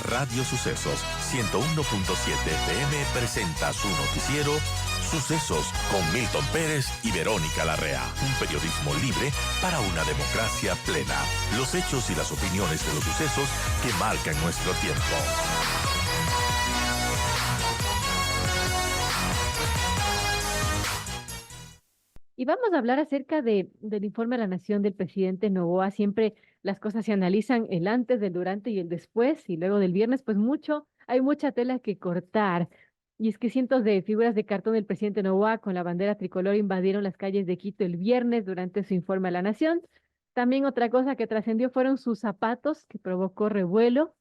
Radio Sucesos 101.7 FM presenta su noticiero Sucesos con Milton Pérez y Verónica Larrea. Un periodismo libre para una democracia plena. Los hechos y las opiniones de los sucesos que marcan nuestro tiempo. Y vamos a hablar acerca del informe a la Nación del presidente Noboa. Siempre las cosas se analizan el antes, el durante y el después, y luego del viernes, pues hay mucha tela que cortar. Y es que cientos de figuras de cartón del presidente Noboa con la bandera tricolor invadieron las calles de Quito el viernes durante su informe a la Nación. También otra cosa que trascendió fueron sus zapatos, que provocó revuelo.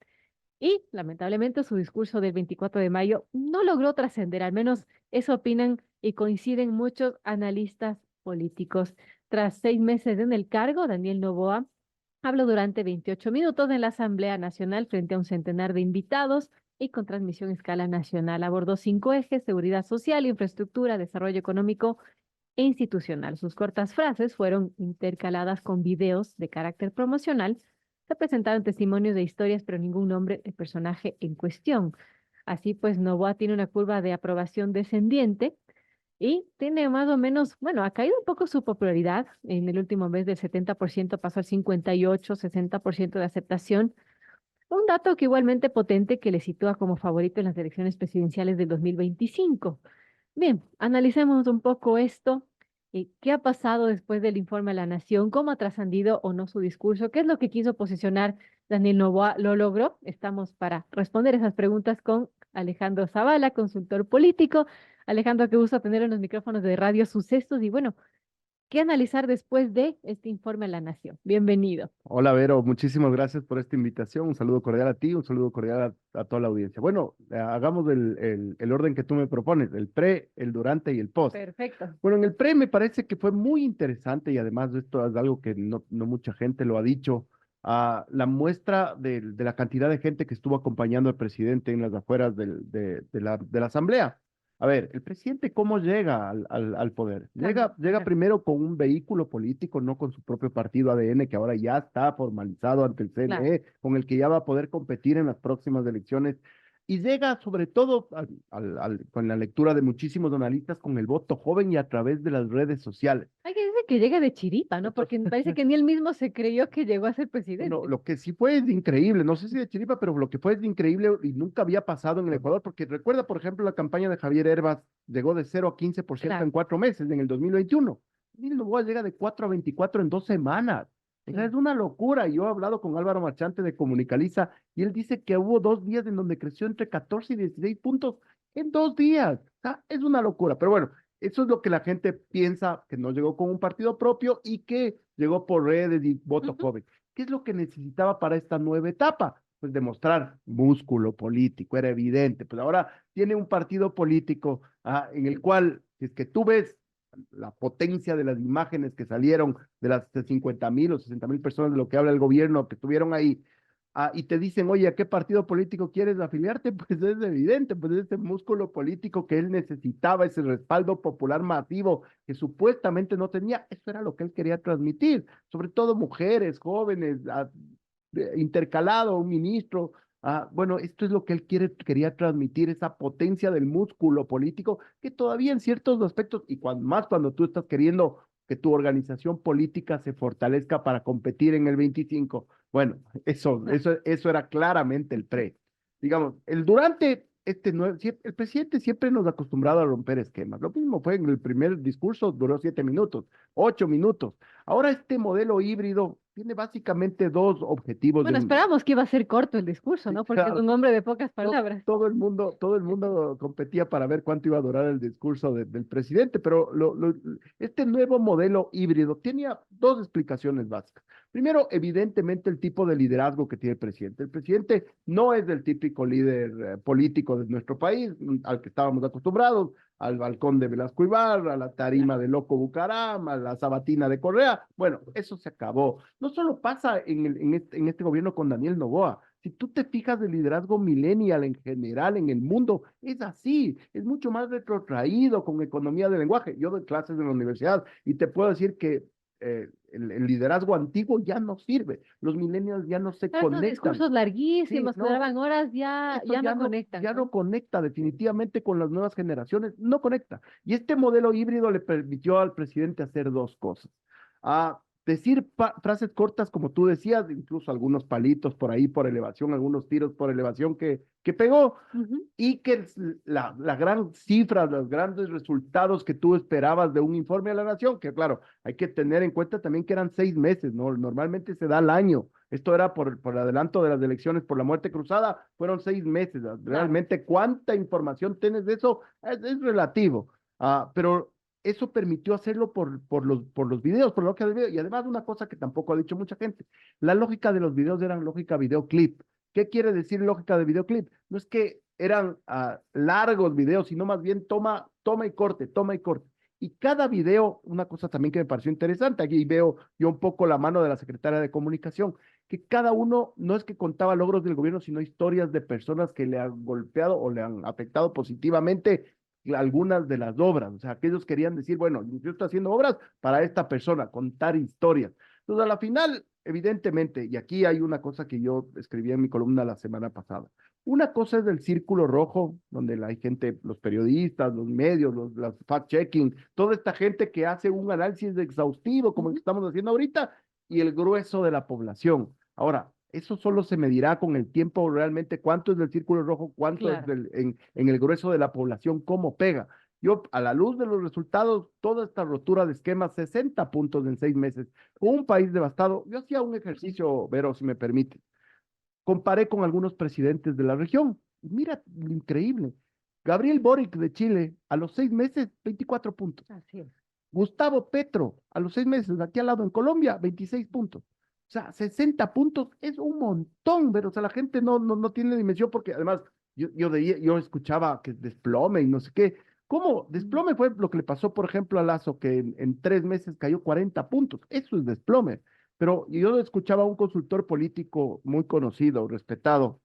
Y lamentablemente su discurso del 24 de mayo no logró trascender, al menos eso opinan y coinciden muchos analistas políticos. Tras 6 meses en el cargo, Daniel Noboa habló durante 28 minutos en la Asamblea Nacional frente a un centenar de invitados y con transmisión a escala nacional. Abordó 5 ejes: seguridad social, infraestructura, desarrollo económico e institucional. Sus cortas frases fueron intercaladas con videos de carácter promocional. Se presentaron testimonios de historias, pero ningún nombre del personaje en cuestión. Así pues, Noboa tiene una curva de aprobación descendiente y tiene más o menos, bueno, ha caído un poco su popularidad. En el último mes del 70% pasó al 58, 60% de aceptación. Un dato que igualmente potente que le sitúa como favorito en las elecciones presidenciales del 2025. Bien, analicemos un poco esto. ¿Qué ha pasado después del informe a la Nación? ¿Cómo ha trascendido o no su discurso? ¿Qué es lo que quiso posicionar Daniel Noboa? ¿Lo logró? Estamos para responder esas preguntas con Alejandro Zavala, consultor político. Alejandro, qué gusto tenerlo en los micrófonos de Radio Sucesos. Y bueno, ¿qué analizar después de este informe a la Nación? Bienvenido. Hola Vero, muchísimas gracias por esta invitación. Un saludo cordial a ti, un saludo cordial a toda la audiencia. Bueno, hagamos el orden que tú me propones, el pre, el durante y el post. Perfecto. Bueno, en el pre me parece que fue muy interesante y además esto es algo que no mucha gente lo ha dicho, la muestra de la cantidad de gente que estuvo acompañando al presidente en las afueras de la Asamblea. A ver, el presidente, ¿cómo llega al poder? Llega primero con un vehículo político, no con su propio partido ADN, que ahora ya está formalizado ante el CNE, con el que ya va a poder competir en las próximas elecciones. Y llega sobre todo con la lectura de muchísimos analistas, con el voto joven y a través de las redes sociales. Hay que decir que llega de chiripa, ¿no? Porque me parece que ni él mismo se creyó que llegó a ser presidente. Bueno, lo que sí fue es increíble, no sé si de chiripa, pero lo que fue es increíble y nunca había pasado en el Ecuador, porque recuerda, por ejemplo, la campaña de Javier Herbas llegó de 0 a 15% en 4 meses, en el 2021. Y Noboa llega de 4 a 24 en 2 semanas. Es una locura. Yo he hablado con Álvaro Marchante de Comunicaliza y él dice que hubo 2 días en donde creció entre 14 y 16 puntos en 2 días. O sea, es una locura. Pero bueno, eso es lo que la gente piensa, que no llegó con un partido propio y que llegó por redes y voto joven. ¿Qué es lo que necesitaba para esta nueva etapa? Pues demostrar músculo político, era evidente. Pues ahora tiene un partido político en el cual, si es que tú ves la potencia de las imágenes que salieron de las 50,000 o 60,000 personas de lo que habla el gobierno que estuvieron ahí, y te dicen, oye, ¿a qué partido político quieres afiliarte? Pues es evidente, pues ese músculo político que él necesitaba, ese respaldo popular masivo que supuestamente no tenía, eso era lo que él quería transmitir, sobre todo mujeres, jóvenes, intercalado, un ministro. Bueno, esto es lo que él quería transmitir, esa potencia del músculo político, que todavía en ciertos aspectos, y más cuando tú estás queriendo que tu organización política se fortalezca para competir en el 25. Bueno, eso era claramente el pre. Digamos, el durante, el presidente siempre nos ha acostumbrado a romper esquemas. Lo mismo fue en el primer discurso, duró 7 minutos, 8 minutos. Ahora este modelo híbrido tiene básicamente 2 objetivos. Bueno, esperamos que iba a ser corto el discurso, ¿no? Porque Claro, es un hombre de pocas palabras. todo el mundo competía para ver cuánto iba a durar el discurso del presidente, pero este nuevo modelo híbrido tenía 2 explicaciones básicas. Primero, evidentemente, el tipo de liderazgo que tiene el presidente. El presidente no es el típico líder político de nuestro país, al que estábamos acostumbrados, al balcón de Velasco Ibarra, a la tarima de Loco Bucaram, a la sabatina de Correa. Bueno, eso se acabó. No solo pasa en este gobierno con Daniel Noboa. Si tú te fijas del liderazgo millennial en general en el mundo, es así, es mucho más retrotraído con economía del lenguaje. Yo doy clases en la universidad y te puedo decir que el liderazgo antiguo ya no sirve. Los millennials ya no se Claro, estos conectan. discursos Sí, larguísimos que no, duraban horas ya, eso ya no conectan, ya ¿no? no conecta definitivamente con las nuevas generaciones, no conecta. Y este modelo híbrido le permitió al presidente hacer dos cosas. Decir frases cortas, como tú decías, incluso algunos palitos por ahí por elevación, algunos tiros por elevación que pegó, Ujú. y que la gran cifra, los grandes resultados que tú esperabas de un informe a la nación, que claro, hay que tener en cuenta también que eran 6 meses, ¿no? Normalmente se da al año. Esto era por el adelanto de las elecciones, por la muerte cruzada, fueron 6 meses. Claro. Realmente, ¿cuánta información tienes de eso? Es relativo. Pero eso permitió hacerlo por los videos, por la lógica del video. Y además, una cosa que tampoco ha dicho mucha gente, la lógica de los videos era lógica videoclip. ¿Qué quiere decir lógica de videoclip? No es que eran largos videos, sino más bien toma y corte, toma y corte. Y cada video, una cosa también que me pareció interesante, aquí veo yo un poco la mano de la secretaria de Comunicación, que cada uno no es que contaba logros del gobierno, sino historias de personas que le han golpeado o le han afectado positivamente algunas de las obras. O sea, que ellos querían decir, bueno, yo estoy haciendo obras para esta persona, contar historias. Entonces, a la final, evidentemente, y aquí hay una cosa que yo escribí en mi columna la semana pasada. Una cosa es el círculo rojo, donde hay gente, los periodistas, los medios, los fact-checking, toda esta gente que hace un análisis exhaustivo, como el que estamos haciendo ahorita, y el grueso de la población. Ahora, eso solo se medirá con el tiempo realmente cuánto es del círculo rojo, cuánto es Claro. en el grueso de la población, cómo pega. Yo, a la luz de los resultados, toda esta rotura de esquemas, 60 puntos en 6 meses, un país devastado, yo hacía un ejercicio, Vero, si me permite. Comparé con algunos presidentes de la región. Mira, lo increíble. Gabriel Boric de Chile, a los 6 meses, 24 puntos. Así es. Gustavo Petro, a los 6 meses, aquí al lado en Colombia, 26 puntos. O sea, 60 puntos es un montón, pero o sea, la gente no tiene dimensión porque además yo escuchaba que desplome y no sé qué. ¿Cómo? Desplome fue lo que le pasó, por ejemplo, a Lazo, que en 3 meses cayó 40 puntos. Eso es desplome. Pero yo escuchaba a un consultor político muy conocido, respetado,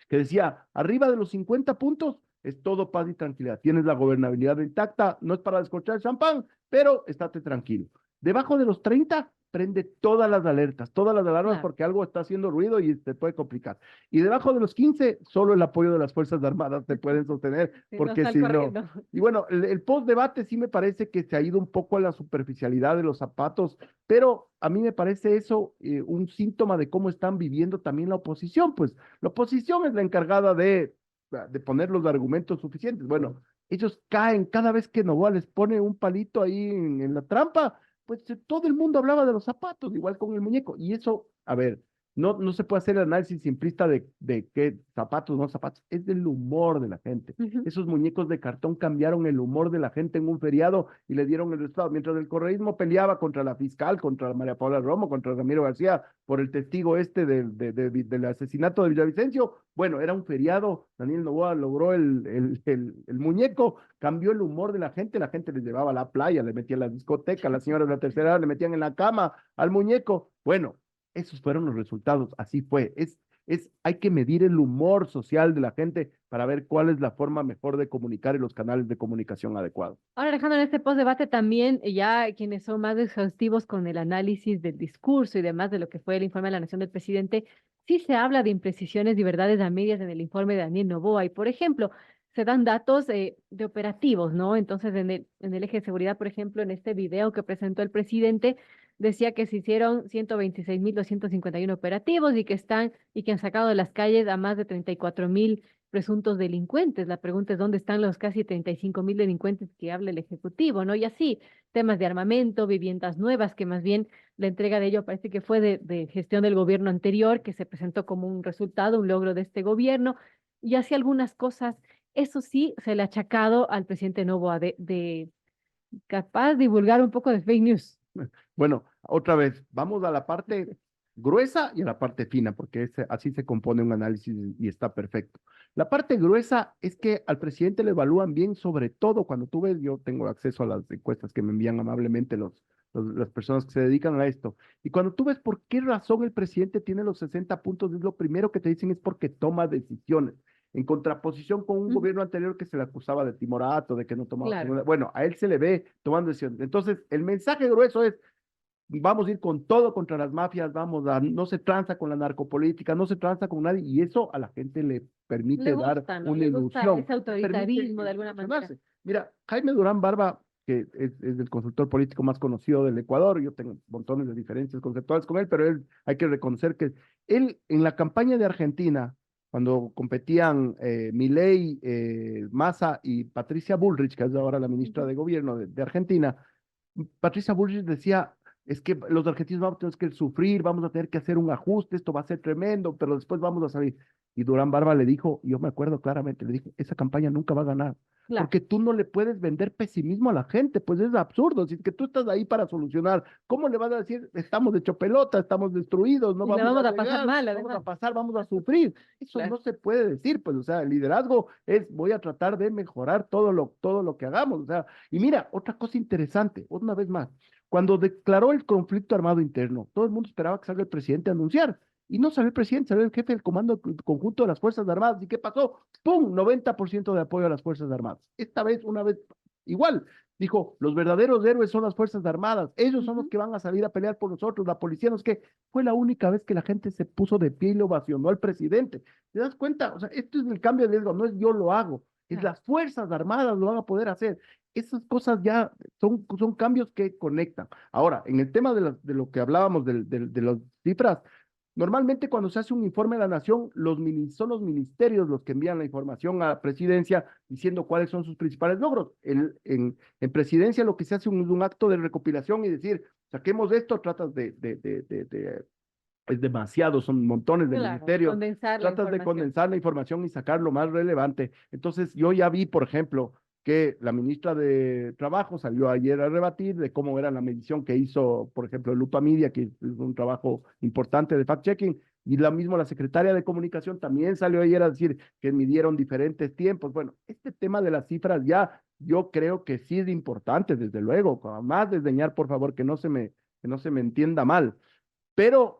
que decía, arriba de los 50 puntos es todo paz y tranquilidad. Tienes la gobernabilidad intacta, no es para descorchar el champán, pero estate tranquilo. Debajo de los 30, prende todas las alertas, todas las alarmas Claro. porque algo está haciendo ruido y te puede complicar. Y debajo de los 15, solo el apoyo de las Fuerzas Armadas te pueden sostener, Si no porque están si no... corriendo. Y bueno, el post-debate sí me parece que se ha ido un poco a la superficialidad de los zapatos, pero a mí me parece eso un síntoma de cómo están viviendo también la oposición, pues la oposición es la encargada de poner los argumentos suficientes. Bueno, ellos caen cada vez que Novoa les pone un palito ahí en la trampa, pues todo el mundo hablaba de los zapatos, igual con el muñeco. Y eso, a ver, no se puede hacer el análisis simplista de qué zapatos, no zapatos, es del humor de la gente. Ujú. Esos muñecos de cartón cambiaron el humor de la gente en un feriado y le dieron el resultado. Mientras el correísmo peleaba contra la fiscal, contra María Paula Romo, contra Ramiro García, por el testigo del asesinato de Villavicencio, bueno, era un feriado, Daniel Noboa logró el muñeco, cambió el humor de la gente les llevaba a la playa, le metían a la discoteca, las señoras de la tercera edad le metían en la cama al muñeco. Bueno, esos fueron los resultados, así fue. Hay que medir el humor social de la gente para ver cuál es la forma mejor de comunicar y los canales de comunicación adecuados. Ahora, Alejandro, en este post-debate también, ya quienes son más exhaustivos con el análisis del discurso y demás de lo que fue el informe de la Nación del presidente, sí se habla de imprecisiones y verdades a medias en el informe de Daniel Noboa. Y, por ejemplo, se dan datos de operativos, ¿no? Entonces, en el eje de seguridad, por ejemplo, en este video que presentó el presidente, decía que se hicieron 126.251 operativos y que han sacado de las calles a más de 34.000 presuntos delincuentes. La pregunta es dónde están los casi 35.000 delincuentes que habla el Ejecutivo, ¿no? Y así, temas de armamento, viviendas nuevas, que más bien la entrega de ello parece que fue de gestión del gobierno anterior, que se presentó como un resultado, un logro de este gobierno, y así algunas cosas. Eso sí, se le ha achacado al presidente Noboa de capaz de divulgar un poco de fake news. Bueno, otra vez, vamos a la parte gruesa y a la parte fina, porque así se compone un análisis y está perfecto. La parte gruesa es que al presidente le evalúan bien, sobre todo cuando tú ves, yo tengo acceso a las encuestas que me envían amablemente las personas que se dedican a esto, y cuando tú ves por qué razón el presidente tiene los 60 puntos, es lo primero que te dicen es porque toma decisiones. En contraposición con un gobierno anterior que se le acusaba de timorato, de que no tomaba. Claro. Bueno, a él se le ve tomando decisiones. Entonces, el mensaje grueso es, vamos a ir con todo contra las mafias, no se tranza con la narcopolítica, no se tranza con nadie, y eso a la gente le permite Le dar gusta, ¿no? una Le gusta ilusión, ese autoritarismo de alguna manera. emocionarse. Mira, Jaime Durán Barba, que es el consultor político más conocido del Ecuador, yo tengo montones de diferencias conceptuales con él, pero él, hay que reconocer que él en la campaña de Argentina, cuando competían Milei, Massa y Patricia Bullrich, que es ahora la ministra de Gobierno de Argentina, Patricia Bullrich decía, es que los argentinos vamos a tener que sufrir, vamos a tener que hacer un ajuste, esto va a ser tremendo, pero después vamos a salir. Y Durán Barba le dijo, yo me acuerdo claramente, le dije, esa campaña nunca va a ganar, Claro. porque tú no le puedes vender pesimismo a la gente, pues es absurdo, si es que tú estás ahí para solucionar, ¿cómo le vas a decir, estamos hecho pelota, estamos destruidos, no Y la vamos vamos a a pasar llegar, mal, vamos a además. pasar, vamos a sufrir? Eso Claro. no se puede decir, pues, o sea, el liderazgo es, voy a tratar de mejorar todo lo que hagamos, o sea, y mira, otra cosa interesante, una vez más, cuando declaró el conflicto armado interno, todo el mundo esperaba que salga el presidente a anunciar. Y no salió el presidente, salió el jefe del comando conjunto de las Fuerzas Armadas. ¿Y qué pasó? ¡Pum! 90% de apoyo a las Fuerzas Armadas. Esta vez, una vez, igual. Dijo, los verdaderos héroes son las Fuerzas Armadas. Ellos son los que van a salir a pelear por nosotros. La policía no es que fue la única vez que la gente se puso de pie y lo ovacionó al presidente. ¿Te das cuenta? O sea, esto es el cambio de riesgo. No es yo lo hago. Es las Fuerzas Armadas lo van a poder hacer. Esas cosas ya son cambios que conectan. Ahora, en el tema de lo que hablábamos de las cifras, normalmente cuando se hace un informe de la nación, son los ministerios los que envían la información a la presidencia diciendo cuáles son sus principales logros. En presidencia lo que se hace es un acto de recopilación y decir, saquemos esto, es demasiado, son montones de Claro, ministerios, condensar la tratas de información. condensar la información y sacar lo más relevante. Entonces, yo ya vi, por ejemplo, que la ministra de Trabajo salió ayer a rebatir de cómo era la medición que hizo, por ejemplo, Lupa Media, que es un trabajo importante de fact-checking, y la secretaria de Comunicación también salió ayer a decir que midieron diferentes tiempos. Bueno, este tema de las cifras ya, yo creo que sí es importante, desde luego, más desdeñar, por favor, que no se me entienda mal, pero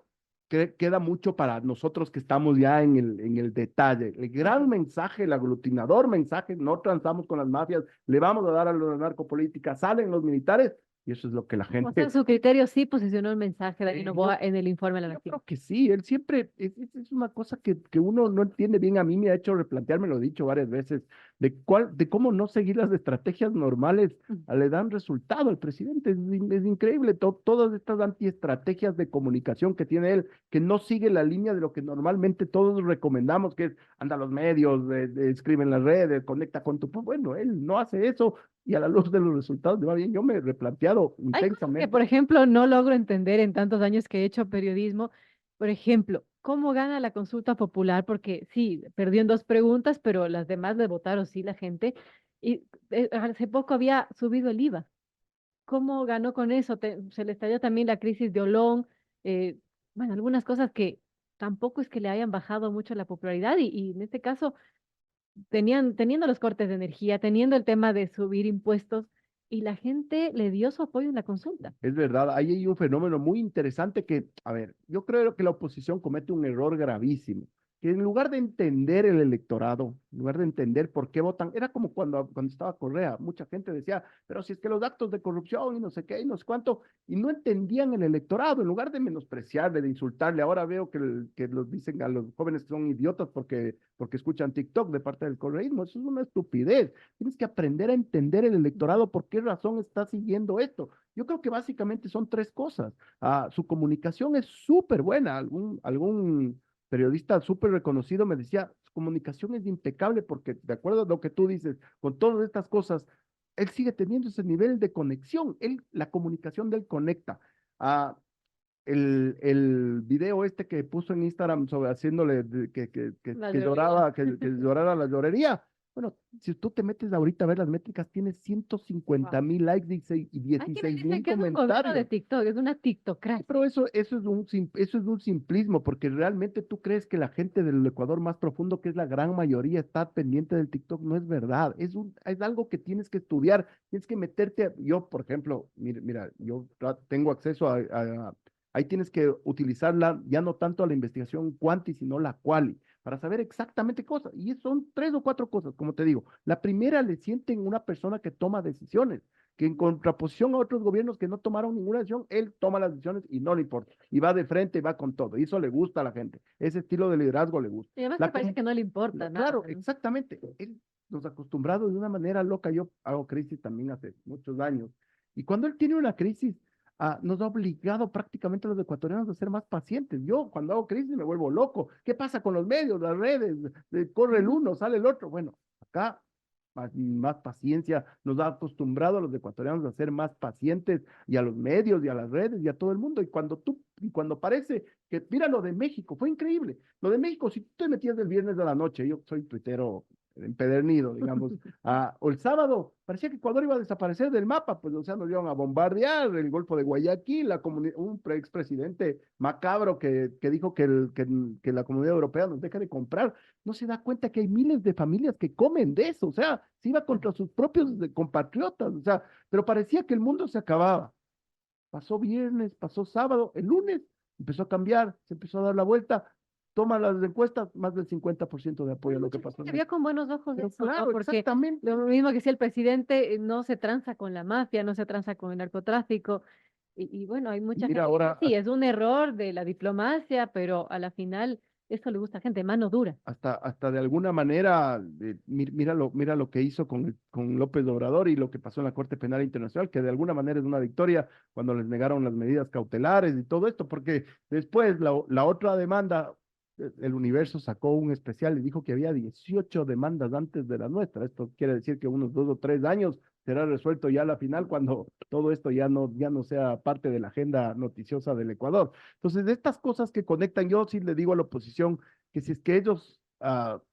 queda mucho para nosotros que estamos ya en el detalle. El gran mensaje, el aglutinador mensaje, no transamos con las mafias, le vamos a dar a la narcopolítica, salen los militares, y eso es lo que la O sea, gente... su criterio sí posicionó el mensaje de Noboa yo, en el informe de la yo nación. creo que sí, él siempre, es una cosa que uno no entiende bien, a mí me ha hecho replantearme, lo he dicho varias veces, de cómo no seguir las estrategias normales le dan resultado al presidente, es increíble, todas estas antiestrategias de comunicación que tiene él, que no sigue la línea de lo que normalmente todos recomendamos, que es anda a los medios, escribe en las redes, conecta con bueno, él no hace eso, y a la luz de los resultados le va bien, yo me he replanteado Hay cosas que, intensamente. por ejemplo, no logro entender en tantos años que he hecho periodismo. Por ejemplo, ¿cómo gana la consulta popular? Porque sí, perdió en dos preguntas, pero las demás le votaron sí la gente. Y hace poco había subido el IVA. ¿Cómo ganó con eso? Se le estalló también la crisis de Olón. Bueno, algunas cosas que tampoco es que le hayan bajado mucho la popularidad y en este caso teniendo los cortes de energía, teniendo el tema de subir impuestos, y la gente le dio su apoyo en la consulta. Es verdad, ahí hay un fenómeno muy interesante que, a ver, yo creo que la oposición comete un error gravísimo, que en lugar de entender el electorado, en lugar de entender por qué votan, era como cuando estaba Correa, mucha gente decía, pero si es que los actos de corrupción y no sé qué y no sé cuánto, y no entendían el electorado, en lugar de menospreciarle, de insultarle, ahora veo que los dicen a los jóvenes que son idiotas porque escuchan TikTok de parte del correísmo, eso es una estupidez. Tienes que aprender a entender el electorado, por qué razón está siguiendo esto. Yo creo que básicamente son tres cosas. Su comunicación es súper buena. Algún periodista súper reconocido me decía, su comunicación es impecable porque, de acuerdo a lo que tú dices, con todas estas cosas, él sigue teniendo ese nivel de conexión. La comunicación de él conecta. Ah, el video este que puso en Instagram sobre haciéndole La que llorería. lloraba, que llorara la llorería. Bueno, si tú te metes ahorita a ver las métricas, tiene 150,000 likes y Hay quienes 16,000 dicen que es un gobierno de comentarios. TikTok, es una TikTocracia. Pero eso es un simplismo, porque realmente tú crees que la gente del Ecuador más profundo, que es la gran mayoría, está pendiente del TikTok. No es verdad. Es algo que tienes que estudiar, tienes que meterte. Yo, por ejemplo, mira, yo tengo acceso ahí tienes que utilizarla ya no tanto a la investigación cuanti, sino la quali, para saber exactamente cosas. Y son tres o cuatro cosas, como te digo. La primera le sienten una persona que toma decisiones, que en contraposición a otros gobiernos que no tomaron ninguna decisión, él toma las decisiones y no le importa. Y va de frente y va con todo. Y eso le gusta a la gente. Ese estilo de liderazgo le gusta. Y además La que parece com- que no le importa nada, claro, ¿no? exactamente. Él nos ha acostumbrado de una manera loca. Yo hago crisis también hace muchos años. Y cuando él tiene una crisis, nos ha obligado prácticamente a los ecuatorianos a ser más pacientes. Yo cuando hago crisis me vuelvo loco. ¿Qué pasa con los medios, las redes? Corre el uno, sale el otro. Bueno, acá más paciencia, nos ha acostumbrado a los ecuatorianos a ser más pacientes y a los medios y a las redes y a todo el mundo. Y cuando parece que, mira lo de México, fue increíble. Lo de México, si tú te metías el viernes de la noche, yo soy tuitero empedernido, digamos, o el sábado, parecía que Ecuador iba a desaparecer del mapa, pues, o sea, nos iban a bombardear el Golfo de Guayaquil, un expresidente macabro que dijo que la comunidad europea nos deja de comprar, no se da cuenta que hay miles de familias que comen de eso, o sea, se iba contra sus propios compatriotas, o sea, pero parecía que el mundo se acababa. Pasó viernes, pasó sábado, el lunes empezó a cambiar, se empezó a dar la vuelta, toma las encuestas, más del 50% de apoyo a lo que pasó. Se vio con buenos ojos Pero eso, ¿no? claro, Porque exactamente. lo mismo que decía el presidente, no se tranza con la mafia, no se tranza con el narcotráfico. Y bueno, hay Y mucha mira gente que dice, ahora, sí, es un error de la diplomacia, pero a la final eso le gusta a gente, mano dura. hasta de alguna manera, mira lo que hizo con López Obrador y lo que pasó en la Corte Penal Internacional, que de alguna manera es una victoria cuando les negaron las medidas cautelares y todo esto, porque después la otra demanda, el Universo sacó un especial y dijo que había 18 demandas antes de la nuestra. Esto quiere decir que unos 2 o 3 años será resuelto ya la final cuando todo esto ya no sea parte de la agenda noticiosa del Ecuador. Entonces, de estas cosas que conectan, yo sí le digo a la oposición que si es que ellos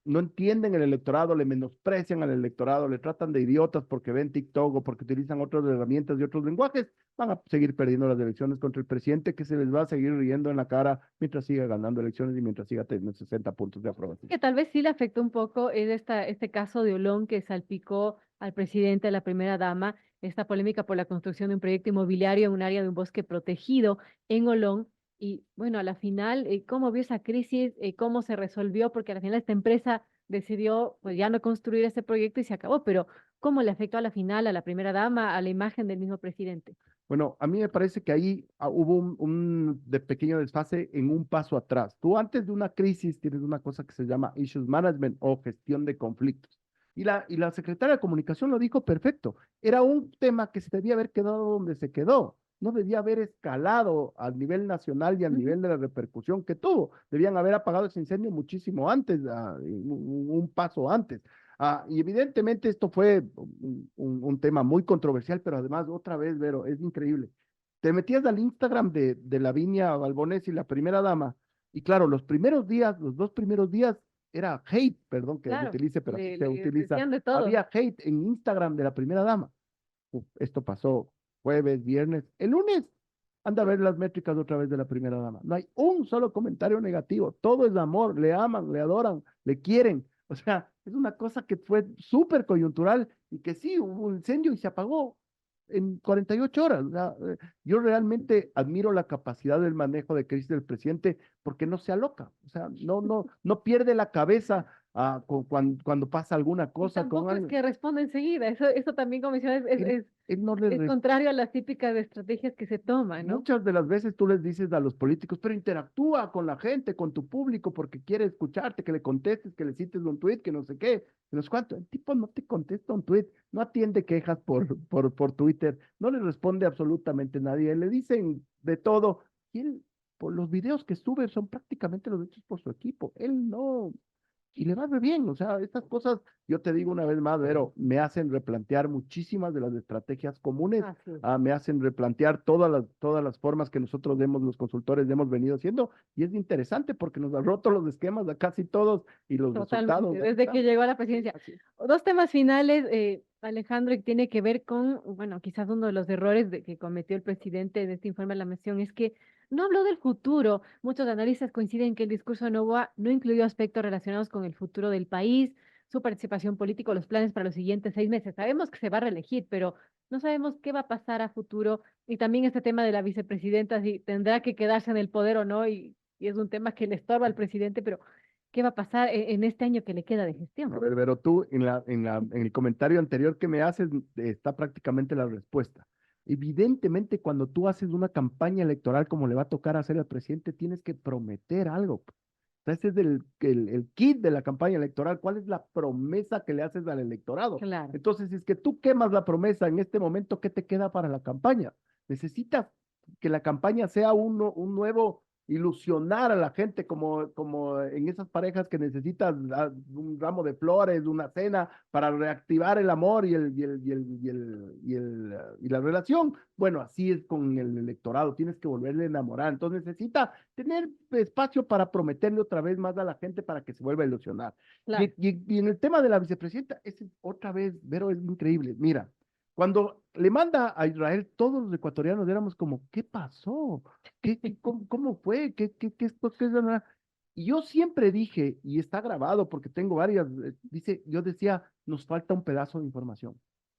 no entienden el electorado, le menosprecian al electorado, le tratan de idiotas porque ven TikTok o porque utilizan otras herramientas y otros lenguajes, van a seguir perdiendo las elecciones contra el presidente que se les va a seguir riendo en la cara mientras siga ganando elecciones y mientras siga teniendo 60 puntos de aprobación. Que tal vez sí le afectó un poco es este caso de Olón que salpicó al presidente, a la primera dama, esta polémica por la construcción de un proyecto inmobiliario en un área de un bosque protegido en Olón. Y bueno, a la final, ¿cómo vio esa crisis? ¿Cómo se resolvió? Porque a la final esta empresa decidió pues ya no construir ese proyecto y se acabó, pero ¿cómo le afectó a la final, a la primera dama, a la imagen del mismo presidente? Bueno, a mí me parece que ahí hubo un de pequeño desfase en un paso atrás. Tú antes de una crisis tienes una cosa que se llama issues management o gestión de conflictos. Y la secretaria de Comunicación lo dijo perfecto. Era un tema que se debía haber quedado donde se quedó. No debía haber escalado al nivel nacional y al nivel de la repercusión que tuvo. Debían haber apagado ese incendio muchísimo antes, un paso antes. Y evidentemente esto fue un tema muy controversial, pero además, otra vez, Vero, es increíble. Te metías al Instagram de Lavinia Balbonés y la primera dama, y claro, los 2 primeros días era hate, perdón que Claro, utilice, pero así se le utiliza. decían de todo. Había hate en Instagram de la primera dama. Esto pasó jueves, viernes, el lunes. Anda a ver las métricas otra vez de la primera dama. No hay un solo comentario negativo. Todo es amor. Le aman, le adoran, le quieren. O sea, es una cosa que fue súper coyuntural y que sí, hubo un incendio y se apagó en 48 horas. O sea, yo realmente admiro la capacidad del manejo de crisis del presidente porque no se aloca. O sea, no pierde la cabeza cuando pasa alguna Y cosa con tampoco es alguien. que responda enseguida. Eso también, como mencionas, Él no le es contrario a las típicas estrategias que se toman, ¿no? Muchas de las veces tú les dices a los políticos, pero interactúa con la gente, con tu público, porque quiere escucharte, que le contestes, que le cites un tweet, que no sé qué, que no sé cuánto. El tipo no te contesta un tweet, no atiende quejas por Twitter, no le responde absolutamente nadie, le dicen de todo. Y él, por los videos que sube, son prácticamente los hechos por su equipo. Él no, y le va re bien. O sea, estas cosas, yo te digo una vez más, Vero, me hacen replantear muchísimas de las estrategias comunes, Así es. me hacen replantear todas las formas que nosotros los consultores, hemos venido haciendo, y es interesante porque nos ha roto los esquemas a casi todos y los resultados. Totalmente, Ahí desde que están. llegó a la presidencia. Así es. Dos temas finales, Alejandro, y tiene que ver con, bueno, quizás uno de los errores que cometió el presidente en este informe de la Nación es que no habló del futuro. Muchos analistas coinciden que el discurso de Noboa no incluyó aspectos relacionados con el futuro del país, su participación política, o los planes para los siguientes 6 meses. Sabemos que se va a reelegir, pero no sabemos qué va a pasar a futuro. Y también este tema de la vicepresidenta, si tendrá que quedarse en el poder o no, y es un tema que le estorba al presidente, pero qué va a pasar en este año que le queda de A gestión. ver, pero tú en el comentario anterior que me haces está prácticamente la respuesta. Evidentemente, cuando tú haces una campaña electoral como le va a tocar hacer al presidente, tienes que prometer algo. Sea, ese es el kit de la campaña electoral. ¿Cuál es la promesa que le haces al electorado? Claro. Entonces, si es que tú quemas la promesa en este momento, ¿qué te queda para la campaña? Necesitas que la campaña sea un nuevo ilusionar a la gente, como en esas parejas que necesitan un ramo de flores, una cena para reactivar el amor y la relación. Bueno, así es con el electorado, tienes que volverle a enamorar. Entonces necesita tener espacio para prometerle otra vez más a la gente para que se vuelva a ilusionar. Claro. Y en el tema de la vicepresidenta, otra vez, Vero, es increíble. Mira, cuando le manda a Israel, todos los ecuatorianos éramos como, ¿qué pasó? ¿Cómo fue? ¿Qué esto? ¿Qué es la-?" Y yo siempre dije, y está grabado porque tengo varias, yo decía, nos falta un pedazo de información.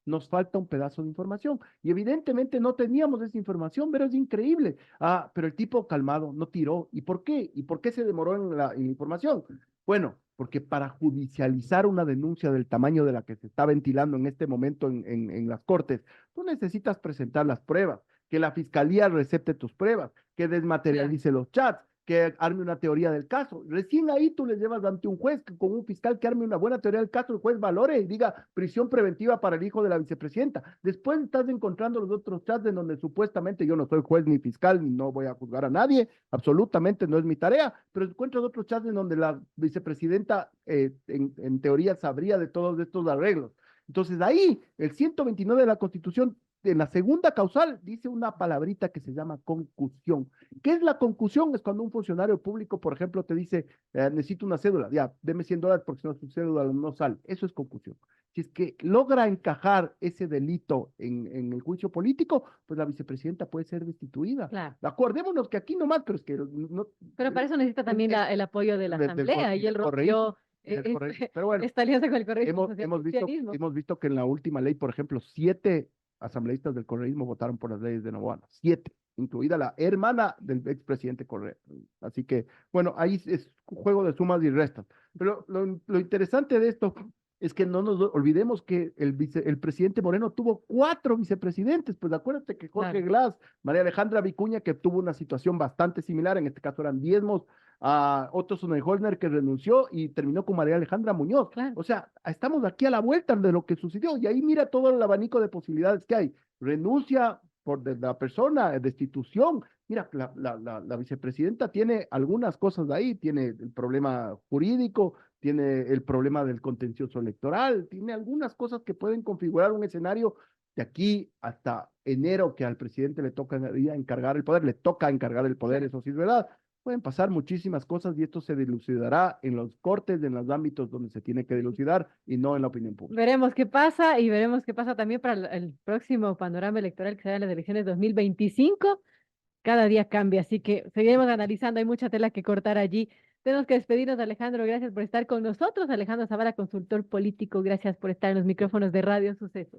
Nos falta un pedazo de información. Y evidentemente no teníamos esa información, pero es increíble. Ah, pero el tipo calmado no tiró. ¿Y por qué? ¿Y por qué se demoró en la información? Bueno, porque para judicializar una denuncia del tamaño de la que se está ventilando en este momento en las cortes, tú necesitas presentar las pruebas, que la fiscalía recepte tus pruebas, que desmaterialice los chats, que arme una teoría del caso. Recién ahí tú le llevas ante un juez, con un fiscal que arme una buena teoría del caso, el juez valore y diga prisión preventiva para el hijo de la vicepresidenta. Después estás encontrando los otros chats en donde supuestamente yo no soy juez ni fiscal, ni no voy a juzgar a nadie, absolutamente no es mi tarea, pero encuentras otros chats en donde la vicepresidenta en teoría sabría de todos estos arreglos. Entonces ahí, el 129 de la Constitución, en la segunda causal, dice una palabrita que se llama concusión. ¿Qué es la concusión? Es cuando un funcionario público, por ejemplo, te dice, necesito una cédula, ya, deme $100 porque si no su cédula no sale. Eso es concusión. Si es que logra encajar ese delito en el juicio político, pues la vicepresidenta puede ser destituida. Claro. Acordémonos que aquí nomás, pero es que no, Pero para eso necesita también el apoyo de la asamblea y él rompió pero bueno, esta alianza con el correísmo hemos visto que en la última ley, por ejemplo, 7 asambleístas del correísmo votaron por las leyes de Novoa, 7, incluida la hermana del expresidente Correa. Así que, bueno, ahí es un juego de sumas y restas. Pero lo interesante de esto es que no nos olvidemos que el presidente Moreno tuvo 4 vicepresidentes. Pues acuérdate que Jorge Glass, María Alejandra Vicuña, que tuvo una situación bastante similar, en este caso eran diezmos, a Otto Sonnenholzner, que renunció y terminó con María Alejandra Muñoz. Claro. O sea, estamos aquí a la vuelta de lo que sucedió y ahí mira todo el abanico de posibilidades que hay. Renuncia por de la persona, destitución. Mira, la vicepresidenta tiene algunas cosas de ahí, tiene el problema jurídico, tiene el problema del contencioso electoral, tiene algunas cosas que pueden configurar un escenario de aquí hasta enero, que al presidente le toca encargar el poder, le toca encargar el poder, eso sí es verdad. Pueden pasar muchísimas cosas y esto se dilucidará en los cortes, en los ámbitos donde se tiene que dilucidar y no en la opinión pública. Veremos qué pasa y veremos qué pasa también para el próximo panorama electoral que será en las elecciones 2025. Cada día cambia, así que seguiremos analizando. Hay mucha tela que cortar allí. Tenemos que despedirnos, Alejandro. Gracias por estar con nosotros. Alejandro Zavala, consultor político. Gracias por estar en los micrófonos de Radio Sucesos.